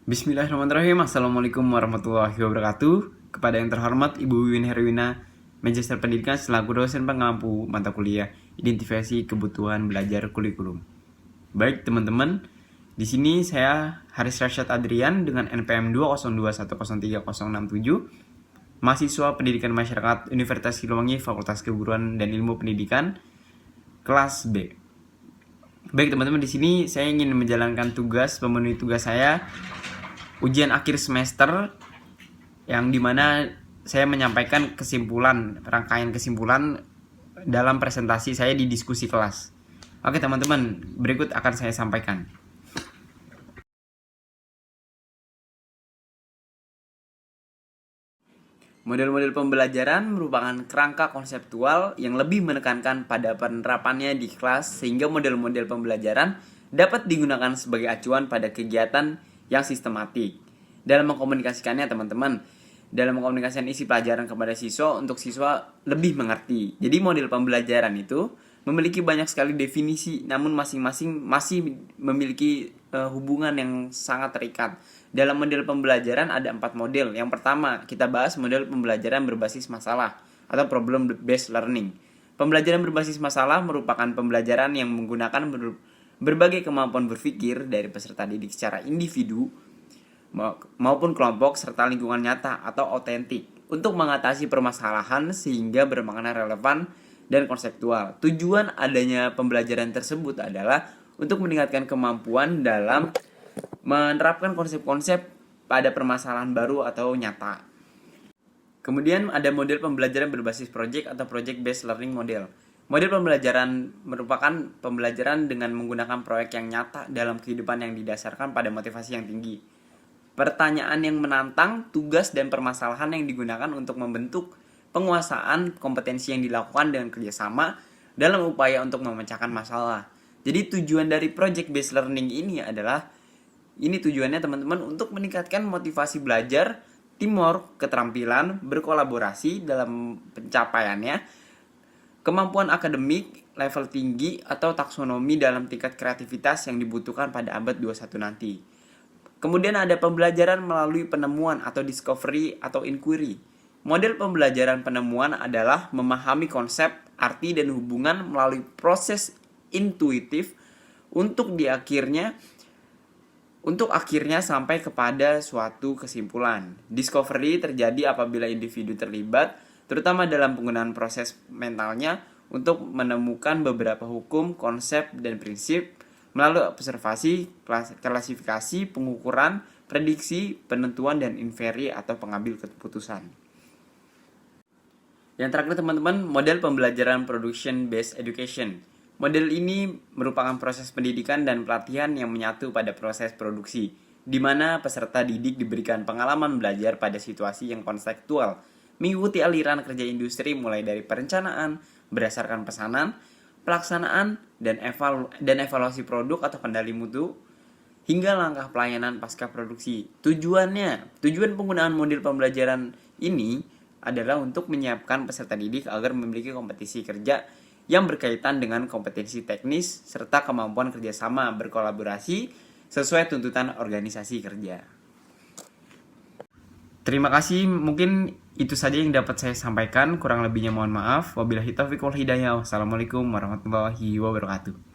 Bismillahirrahmanirrahim. Assalamualaikum warahmatullahi wabarakatuh. Kepada yang terhormat Ibu Wiwin Herwina, Magister Pendidikan selaku dosen pengampu mata kuliah Identifikasi Kebutuhan Belajar Kurikulum. Baik teman-teman, di sini saya Haris Rashad Adrian dengan NPM 202103067, mahasiswa Pendidikan Masyarakat Universitas Siliwangi Fakultas Keguruan dan Ilmu Pendidikan kelas B. Baik teman-teman, di sini saya ingin menjalankan memenuhi tugas saya ujian akhir semester, yang dimana saya menyampaikan rangkaian kesimpulan dalam presentasi saya di diskusi kelas. Oke teman-teman, berikut akan saya sampaikan. Model-model pembelajaran merupakan kerangka konseptual yang lebih menekankan pada penerapannya di kelas, sehingga model-model pembelajaran dapat digunakan sebagai acuan pada kegiatan yang sistematik. Dalam mengkomunikasikannya teman-teman, dalam mengkomunikasikan isi pelajaran kepada siswa untuk siswa lebih mengerti. Jadi model pembelajaran itu memiliki banyak sekali definisi, namun masing-masing masih memiliki hubungan yang sangat terikat. Dalam model pembelajaran ada 4 model. Yang pertama, kita bahas model pembelajaran berbasis masalah atau problem based learning. Pembelajaran berbasis masalah merupakan pembelajaran yang menggunakan berbagai kemampuan berpikir dari peserta didik secara individu maupun kelompok serta lingkungan nyata atau otentik untuk mengatasi permasalahan sehingga bermakna relevan dan konseptual. Tujuan adanya pembelajaran tersebut adalah untuk meningkatkan kemampuan dalam menerapkan konsep-konsep pada permasalahan baru atau nyata. Kemudian ada model pembelajaran berbasis project atau project based learning model. Model pembelajaran merupakan pembelajaran dengan menggunakan proyek yang nyata dalam kehidupan yang didasarkan pada motivasi yang tinggi. Pertanyaan yang menantang, tugas dan permasalahan yang digunakan untuk membentuk penguasaan kompetensi yang dilakukan dengan kerjasama dalam upaya untuk memecahkan masalah. Jadi tujuan dari project based learning ini tujuannya teman-teman untuk meningkatkan motivasi belajar, teamwork, keterampilan, berkolaborasi dalam pencapaiannya, kemampuan akademik, level tinggi, atau taksonomi dalam tingkat kreativitas yang dibutuhkan pada abad 21 nanti. Kemudian ada pembelajaran melalui penemuan atau discovery atau inquiry. Model pembelajaran penemuan adalah memahami konsep, arti, dan hubungan melalui proses intuitif untuk akhirnya sampai kepada suatu kesimpulan. Discovery terjadi apabila individu terlibat, terutama dalam penggunaan proses mentalnya untuk menemukan beberapa hukum, konsep, dan prinsip melalui observasi, klasifikasi, pengukuran, prediksi, penentuan, dan inferi atau pengambil keputusan. Yang terakhir teman-teman, model pembelajaran production based education. Model ini merupakan proses pendidikan dan pelatihan yang menyatu pada proses produksi, di mana peserta didik diberikan pengalaman belajar pada situasi yang konseptual, mengikuti aliran kerja industri mulai dari perencanaan berdasarkan pesanan, pelaksanaan, dan evaluasi produk atau kendali mutu, hingga langkah pelayanan pasca produksi. Tujuan penggunaan model pembelajaran ini adalah untuk menyiapkan peserta didik agar memiliki kompetisi kerja yang berkaitan dengan kompetensi teknis serta kemampuan kerjasama berkolaborasi sesuai tuntutan organisasi kerja. Terima kasih, mungkin itu saja yang dapat saya sampaikan. Kurang lebihnya mohon maaf. Wabillahi taufiq wal hidayah. Wassalamualaikum warahmatullahi wabarakatuh.